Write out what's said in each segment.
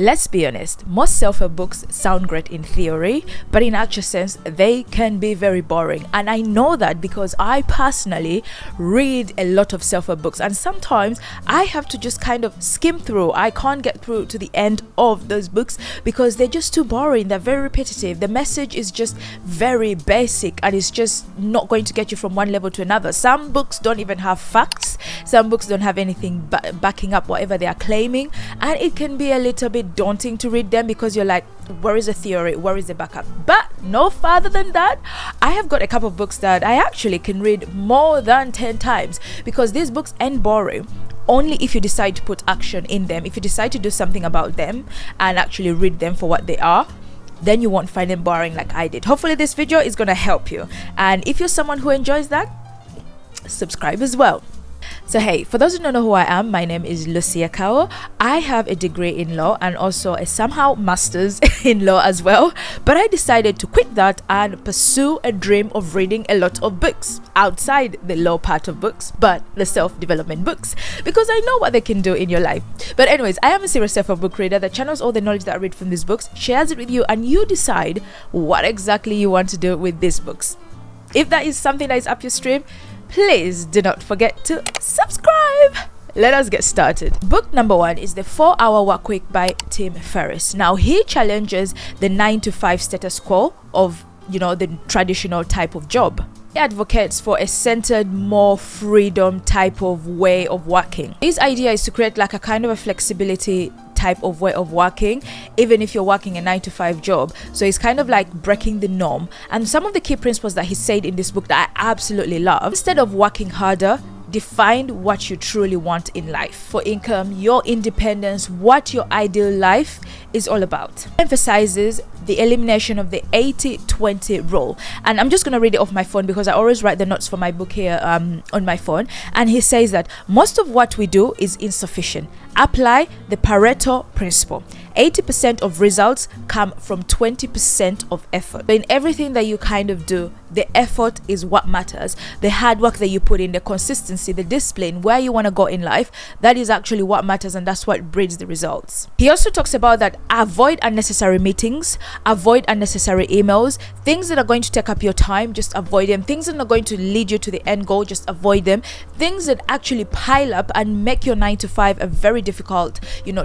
Let's be honest, most self-help books sound great in theory, but in actual sense, they can be very boring. And I know that because I personally read a lot of self-help books, and sometimes I have to just kind of skim through. I can't get through to the end of those books because they're just too boring. They're very repetitive. The message is just very basic and it's just not going to get you from one level to another. Some books don't even have facts. Some books don't have anything backing up whatever they are claiming, and it can be a little bit daunting to read them because you're like, where is the theory, where is the backup? But no further than that, I have got a couple of books that I actually can read more than 10 times because these books end boring only if you decide to put action in them. If you decide to do something about them and actually read them for what they are, then you won't find them boring like I did. Hopefully this video is going to help you, and if you're someone who enjoys that, subscribe as well. So hey, for those who don't know who I am, my name is Lucia Kao. I have a degree in law and also a somehow master's in law as well. But I decided to quit that and pursue a dream of reading a lot of books outside the law part of books, but the self-development books, because I know what they can do in your life. But anyways, I am a serious self-help book reader that channels all the knowledge that I read from these books, shares it with you, and you decide what exactly you want to do with these books. If that is something that is up your stream, please do not forget to subscribe. Let us get started. Book number 1 is The 4-Hour Workweek by Tim Ferriss. Now, he challenges the 9-to-5 status quo of, the traditional type of job. He advocates for a centered, more freedom type of way of working. His idea is to create like a kind of a flexibility type of way of working, even if you're working a 9-to-5 job. So it's kind of like breaking the norm. And some of the key principles that he said in this book that I absolutely love: instead of working harder, define what you truly want in life. For income, your independence, what your ideal life is all about. Emphasizes the elimination of the 80-20 rule. And I'm just going to read it off my phone because I always write the notes for my book here on my phone. And he says that most of what we do is insufficient. Apply the Pareto principle. 80% of results come from 20% of effort. So in everything that you kind of do, the effort is what matters. The hard work that you put in, the consistency, the discipline, where you want to go in life, that is actually what matters, and that's what breeds the results. He also talks about that avoid unnecessary meetings, avoid unnecessary emails, things that are going to take up your time, just avoid them. Things that are going to lead you to the end goal, just avoid them. Things that actually pile up and make your 9-to-5 a very difficult,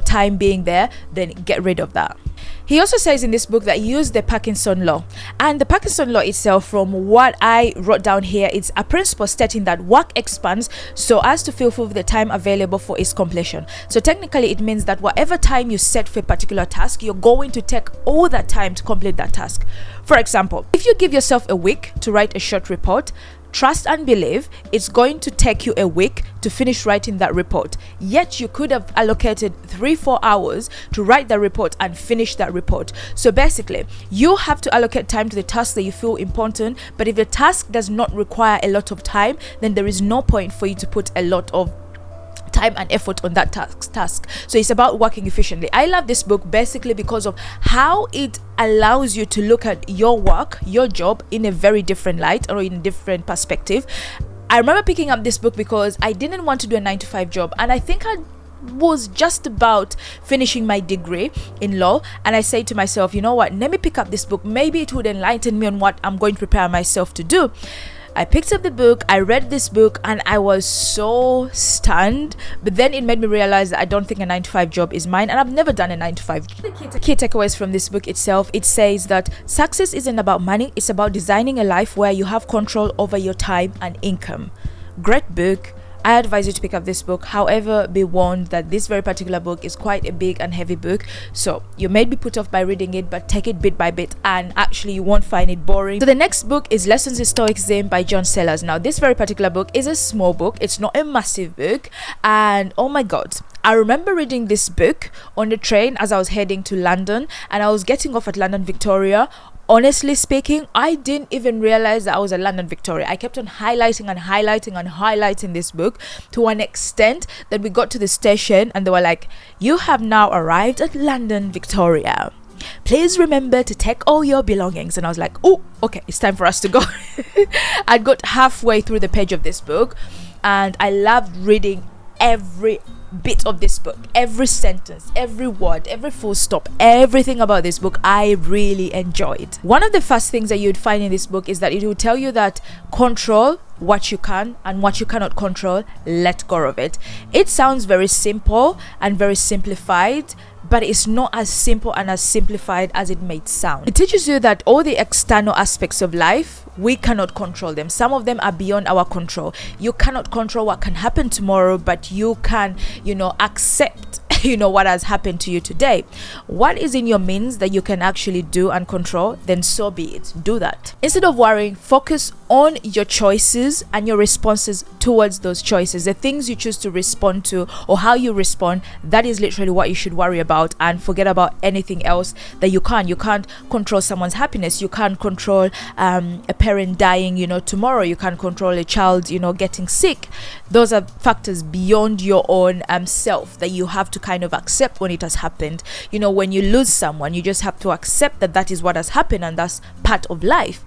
time being there, then get rid of that. He also says in this book that use the Parkinson law. And the Parkinson law itself, from what I wrote down here, it's a principle stating that work expands so as to fulfill the time available for its completion. So technically it means that whatever time you set for a particular task, you're going to take all that time to complete that task. For example, if you give yourself a week to write a short report, trust and believe it's going to take you a week to finish writing that report. Yet you could have allocated 3-4 hours to write the report and finish that report. So basically, you have to allocate time to the task that you feel important. But if the task does not require a lot of time, then there is no point for you to put a lot of time and effort on that task. So it's about working efficiently. I love this book basically because of how it allows you to look at your work, your job, in a very different light or in a different perspective. I remember picking up this book because I didn't want to do a 9-to-5 job, and I think I was just about finishing my degree in law, and I said to myself, you know what, let me pick up this book. Maybe it would enlighten me on what I'm going to prepare myself to do. I picked up the book, I read this book, and I was so stunned. But then it made me realize that I don't think a 9-to-5 job is mine, and I've never done a 9-to-5. The key takeaways from this book itself, it says that success isn't about money, it's about designing a life where you have control over your time and income. Great book. I advise you to pick up this book. However, be warned that this very particular book is quite a big and heavy book. So you may be put off by reading it, but take it bit by bit and actually you won't find it boring. So the next book is Lessons in Stoicism by John Sellers. Now, this very particular book is a small book. It's not a massive book. And oh my God, I remember reading this book on the train as I was heading to London, and I was getting off at London Victoria. Honestly speaking, I didn't even realize that I was at London Victoria. I kept on highlighting and highlighting and highlighting this book to an extent that we got to the station and they were like, you have now arrived at London Victoria. Please remember to take all your belongings. And I was like, oh, okay, it's time for us to go. I'd got halfway through the page of this book and I loved reading every bit of this book, every sentence, every word, every full stop, everything about this book I really enjoyed. One of the first things that you'd find in this book is that it will tell you that control what you can, and what you cannot control, let go of it. It sounds very simple and very simplified, but it's not as simple and as simplified as it may sound. It teaches you that all the external aspects of life, we cannot control them. Some of them are beyond our control. You cannot control what can happen tomorrow, but you can, accept what has happened to you today. What is in your means that you can actually do and control, then so be it. Do that. Instead of worrying, focus on your choices and your responses towards those choices. The things you choose to respond to, or how you respond, that is literally what you should worry about, and forget about anything else that you can't. You can't control someone's happiness. You can't control a parent dying, tomorrow. You can't control a child, getting sick. Those are factors beyond your own self that you have to kind of accept when it has happened. When you lose someone, you just have to accept that is what has happened, and that's part of life.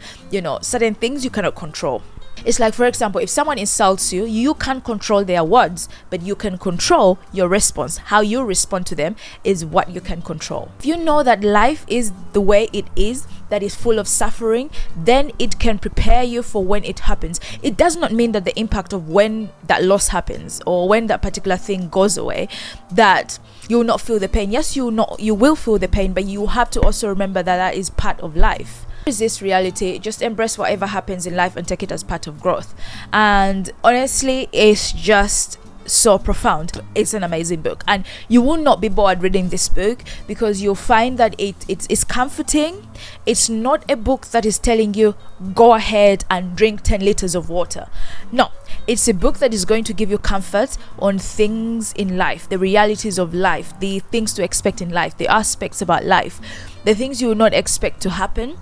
Certain things you cannot control. It's like, for example, if someone insults you, you can't control their words, but you can control your response. How you respond to them is what you can control. If you know that life is the way it is, that is full of suffering, then it can prepare you for when it happens. It does not mean that the impact of when that loss happens, or when that particular thing goes away, that you will not feel the pain. Yes, you will feel the pain, but you have to also remember that is part of life. Resist reality. Just embrace whatever happens in life and take it as part of growth. And honestly, it's just so profound. It's an amazing book, and you will not be bored reading this book, because you'll find that it's comforting. It's not a book that is telling you go ahead and drink 10 liters of water. No, it's a book that is going to give you comfort on things in life, the realities of life, the things to expect in life, the aspects about life, the things you will not expect to happen,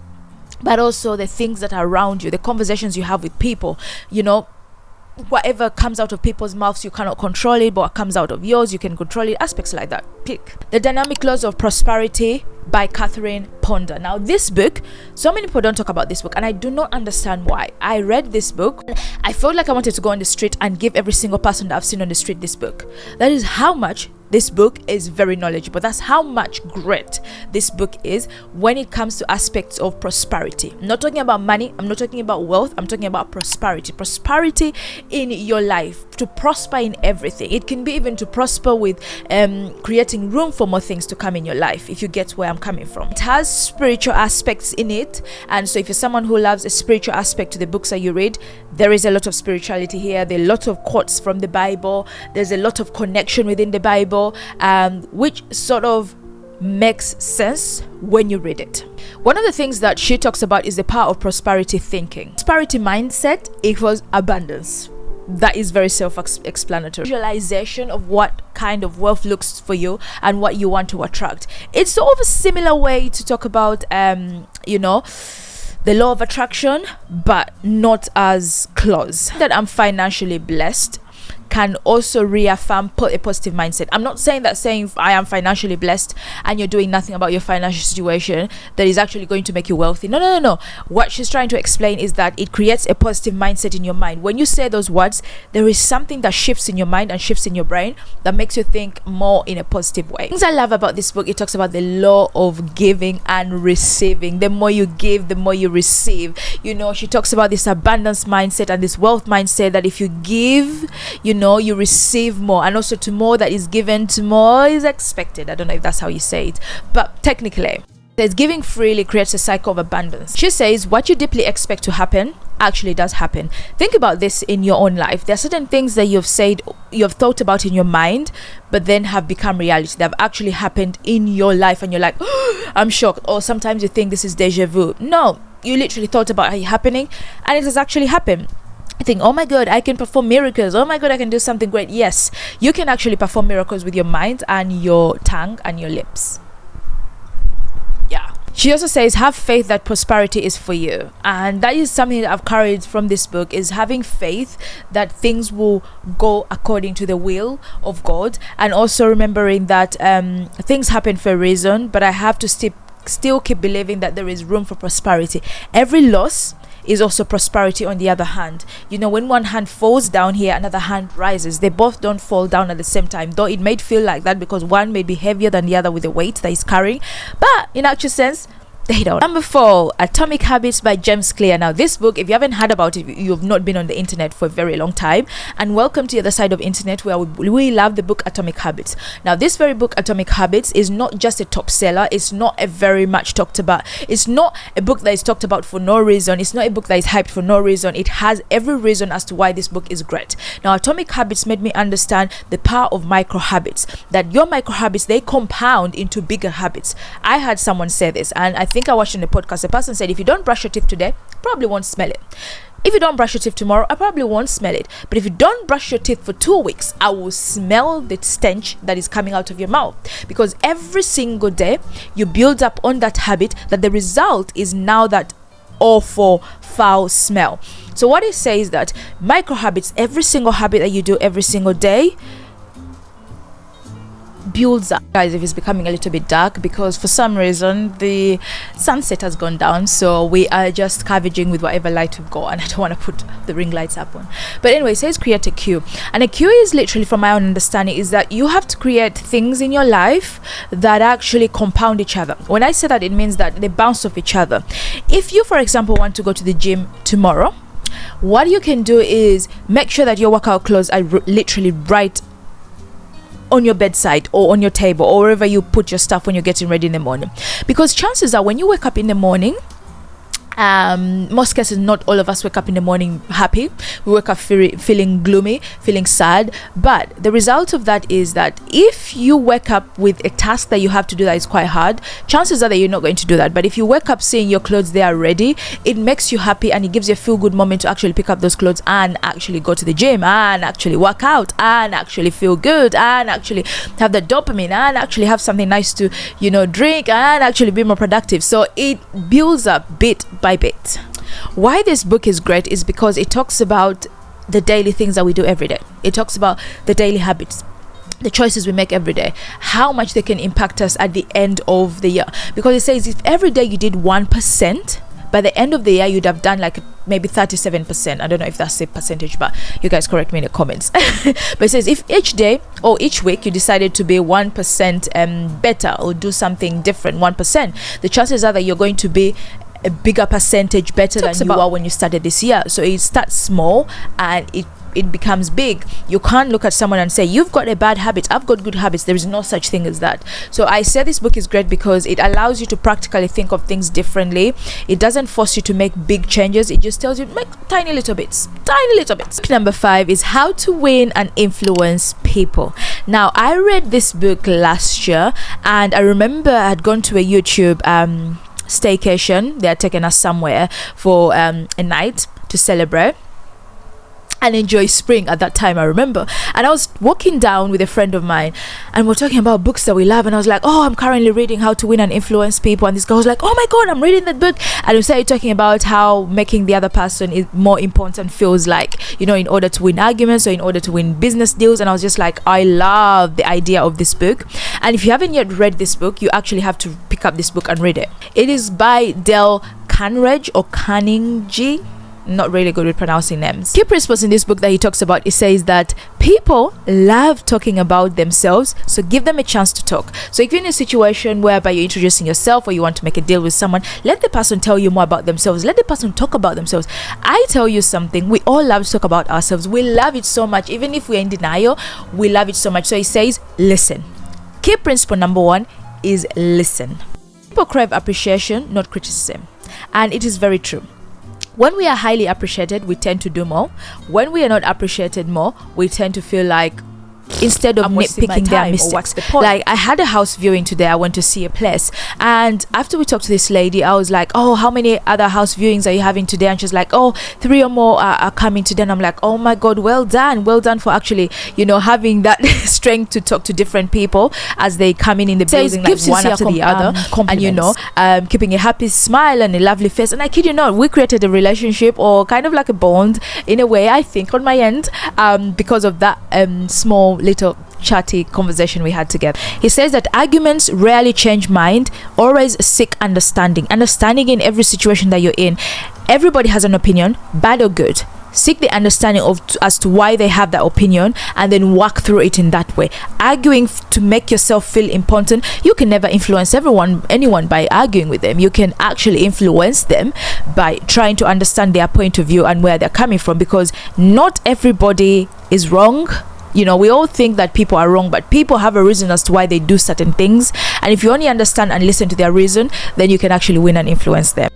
but also the things that are around you, the conversations you have with people. Whatever comes out of people's mouths, you cannot control it, but what comes out of yours, you can control it. Aspects like that. Pick The Dynamic Laws of Prosperity by Catherine Ponder. Now, this book, so many people don't talk about this book, and I do not understand why. I read this book, I felt like I wanted to go on the street and give every single person that I've seen on the street this book. That is how much this book is very knowledgeable. That's how much great this book is when it comes to aspects of prosperity. I'm not talking about money, I'm not talking about wealth, I'm talking about prosperity. Prosperity in your life, to prosper in everything. It can be even to prosper with creating room for more things to come in your life, if you get where I'm coming from. It has spiritual aspects in it, and so if you're someone who loves a spiritual aspect to the books that you read, there is a lot of spirituality here. There are a lot of quotes from the Bible. There's a lot of connection within the Bible, which sort of makes sense when you read it. One of the things that she talks about is the power of prosperity thinking. Prosperity mindset equals abundance. That is very self-explanatory. Visualization of what kind of wealth looks for you and what you want to attract. It's sort of a similar way to talk about the law of attraction, but not as close. That I'm financially blessed can also reaffirm a positive mindset. I'm not saying I am financially blessed and you're doing nothing about your financial situation that is actually going to make you wealthy. No. What she's trying to explain is that it creates a positive mindset in your mind. When you say those words, there is something that shifts in your mind and shifts in your brain that makes you think more in a positive way. Things I love about this book, it talks about the law of giving and receiving. The more you give, the more you receive. She talks about this abundance mindset and this wealth mindset, that if you give, you receive more, and also to more that is given, to more is expected. I don't know if that's how you say it, but technically says giving freely creates a cycle of abundance. She says what you deeply expect to happen actually does happen. Think about this in your own life. There are certain things that you've thought about in your mind, but then have become reality. They have actually happened in your life, and you're like, oh, I'm shocked. Or sometimes you think this is deja vu. No, you literally thought about it happening, and it has actually happened. I think, oh my God, I can perform miracles. Oh my God, I can do something great. Yes, you can actually perform miracles with your mind and your tongue and your lips. Yeah. She also says, have faith that prosperity is for you. And that is something that I've carried from this book, is having faith that things will go according to the will of God. And also remembering that things happen for a reason, but I have to still keep believing that there is room for prosperity. Every loss is also prosperity on the other hand. You know, when one hand falls down here, another hand rises. They both don't fall down at the same time, though it may feel like that because one may be heavier than the other with the weight that is carrying, but in actual sense they don't. Number 4, Atomic Habits by James Clear. Now this book, if you haven't heard about it, you've not been on the internet for a very long time, and welcome to the other side of internet where we love the book Atomic Habits. Now this very book Atomic Habits is not just a top seller. It's not a very much talked about. It's not a book that is talked about for no reason. It's not a book that is hyped for no reason. It has every reason as to why this book is great. Now Atomic Habits made me understand the power of micro habits, that your micro habits, they compound into bigger habits. I had someone say this, and I think I watched in the podcast, the person said, if you don't brush your teeth today, probably won't smell it. If you don't brush your teeth tomorrow, I probably won't smell it. But if you don't brush your teeth for 2 weeks, I will smell the stench that is coming out of your mouth. Because every single day you build up on that habit, that the result is now that awful foul smell. So what it says that micro habits, every single habit that you do every single day, builds up. Guys, if it's becoming a little bit dark because for some reason the sunset has gone down, so we are just scavenging with whatever light we've got, and I don't want to put the ring lights up on. But anyway, it says create a queue, and a queue is literally, from my own understanding, is that you have to create things in your life that actually compound each other. When I say that, it means that they bounce off each other. If you, for example, want to go to the gym tomorrow, what you can do is make sure that your workout clothes are literally right on your bedside or on your table or wherever you put your stuff when you're getting ready in the morning, because chances are when you wake up in the morning, most cases, not all of us wake up in the morning happy. We wake up feeling gloomy, feeling sad. But the result of that is that if you wake up with a task that you have to do that is quite hard, chances are that you're not going to do that. But if you wake up seeing your clothes they are ready, it makes you happy and it gives you a feel good moment to actually pick up those clothes and actually go to the gym and actually work out and actually feel good and actually have the dopamine and actually have something nice to, you know, drink and actually be more productive. So it builds up bit by bit. Why this book is great is because it talks about the daily things that we do every day. It talks about the daily habits, the choices we make every day, how much they can impact us at the end of the year. Because it says if every day you did 1%, by the end of the year you'd have done like maybe 37%. I don't know if that's a percentage, but you guys correct me in the comments. But it says if each day or each week you decided to be 1% better or do something different, 1%, the chances are that you're going to be a bigger percentage better than you were when you started this year. So it starts small and it becomes big. You can't look at someone and say you've got a bad habit, I've got good habits. There is no such thing as that. So I say this book is great because it allows you to practically think of things differently. It doesn't force you to make big changes. It just tells you make tiny little bits. Book number 5 is How to Win and Influence People. Now I read this book last year and I remember I had gone to a YouTube staycation. They had taken us somewhere for a night to celebrate and enjoy spring at that time, I remember. And I was walking down with a friend of mine and we're talking about books that we love, and I was like, oh, I'm currently reading How to Win and Influence People, and this girl was like, oh my god, I'm reading that book. And we started talking about how making the other person is more important feels like, you know, in order to win arguments or in order to win business deals. And I was just like, I love the idea of this book. And if you haven't yet read this book, you actually have to pick up this book and read it. It is by Dale Carnegie or Carnegie. Not really good with pronouncing names. Key principles in this book that he talks about, it says that people love talking about themselves, so give them a chance to talk. So if you're in a situation whereby you're introducing yourself or you want to make a deal with someone, let the person tell you more about themselves. Let the person talk about themselves. I tell you something, we all love to talk about ourselves. We love it so much. Even if we're in denial, we love it so much. So he says listen. Key principle number 1 is listen. People crave appreciation, not criticism. And it is very true. When we are highly appreciated, we tend to do more. When we are not appreciated more, we tend to feel like instead of nitpicking their mistakes. Like I had a house viewing today. I went to see a place, and after we talked to this lady, I was like, oh, how many other house viewings are you having today? And she's like, oh, 3 or more are coming today. And I'm like, oh my god, well done for actually, you know, having that strength to talk to different people as they come in the building, like one after the other, and you know, keeping a happy smile and a lovely face. And I kid you not, we created a relationship or kind of like a bond in a way, I think, on my end, because of that small little chatty conversation we had together. He says that arguments rarely change mind, always seek understanding in every situation that you're in. Everybody has an opinion, bad or good. Seek the understanding of as to why they have that opinion, and then walk through it in that way. Arguing to make yourself feel important, you can never influence anyone by arguing with them. You can actually influence them by trying to understand their point of view and where they're coming from, because not everybody is wrong. We all think that people are wrong, but people have a reason as to why they do certain things, and if you only understand and listen to their reason, then you can actually win and influence them.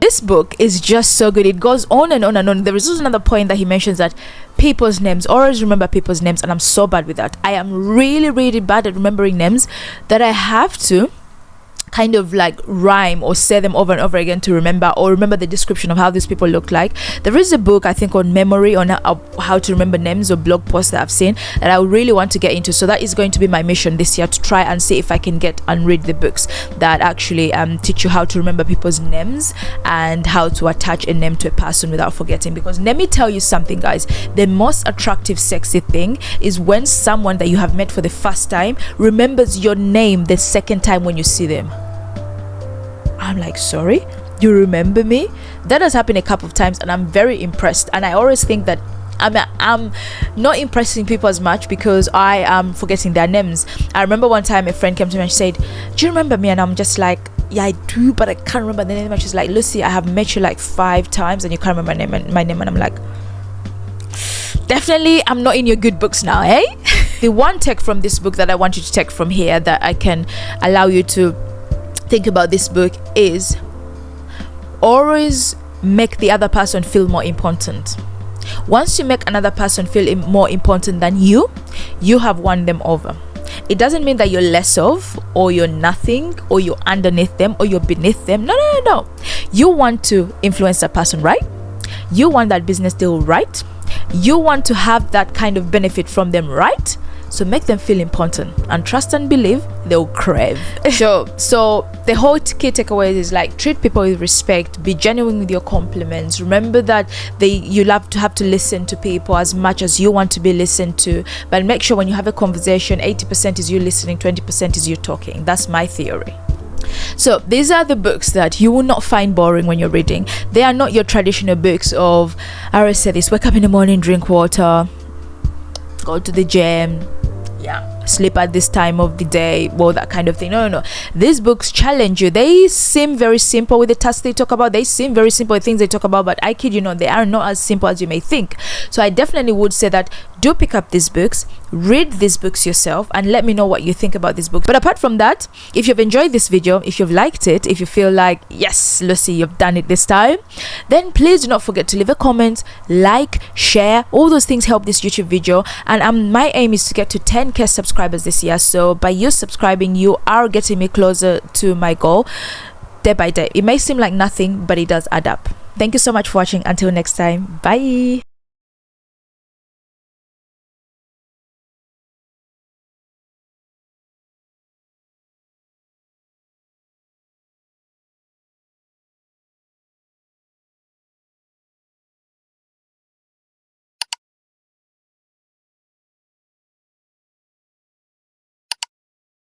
This book is just so good. It goes on and on and on. There is also another point that he mentions, that people's names, always remember people's names, and I'm so bad with that. I am really, really bad at remembering names, that I have to kind of like rhyme or say them over and over again to remember, or remember the description of how these people look like. There is a book, I think, on memory, on how to remember names, or blog posts that I've seen that I really want to get into. So that is going to be my mission this year, to try and see if I can get and read the books that actually teach you how to remember people's names and how to attach a name to a person without forgetting. Because let me tell you something, guys, the most attractive, sexy thing is when someone that you have met for the first time remembers your name the second time when you see them. I'm like, sorry, you remember me? That has happened a couple of times, and I'm very impressed. And I always think that I'm not impressing people as much because I am forgetting their names. I remember one time a friend came to me and she said, do you remember me? And I'm just like, yeah, I do, but I can't remember the name. And she's like, Lucy, I have met you like 5 times and you can't remember my name. And I'm like, definitely I'm not in your good books now, eh? The one take from this book that I want you to take from here, that I can allow you to think about this book, is always make the other person feel more important. Once you make another person feel more important than you have won them over. It doesn't mean that you're less of, or you're nothing, or you're underneath them, or you're beneath them. No. You want to influence that person, right? You want that business deal, right? You want to have that kind of benefit from them, right? So make them feel important, and trust and believe they'll crave. So the whole key takeaway is like, treat people with respect, be genuine with your compliments. Remember that you have to listen to people as much as you want to be listened to, but make sure when you have a conversation, 80% is you listening, 20% is you talking. That's my theory. So these are the books that you will not find boring when you're reading. They are not your traditional books of, I always say this, wake up in the morning, drink water, go to the gym, sleep at this time of the day, well, that kind of thing. No. These books challenge you. They seem very simple with the tasks they talk about. They seem very simple with things they talk about, but I kid you not, they are not as simple as you may think. So I definitely would say that do pick up these books, read these books yourself, and let me know what you think about these books. But apart from that, if you've enjoyed this video, if you've liked it, if you feel like, yes, Lucy, you've done it this time, then please do not forget to leave a comment, like, share. All those things help this YouTube video, and my aim is to get to 10k subscribers this year. So by you subscribing, you are getting me closer to my goal day by day. It may seem like nothing, but it does add up. Thank you so much for watching. Until next time, bye.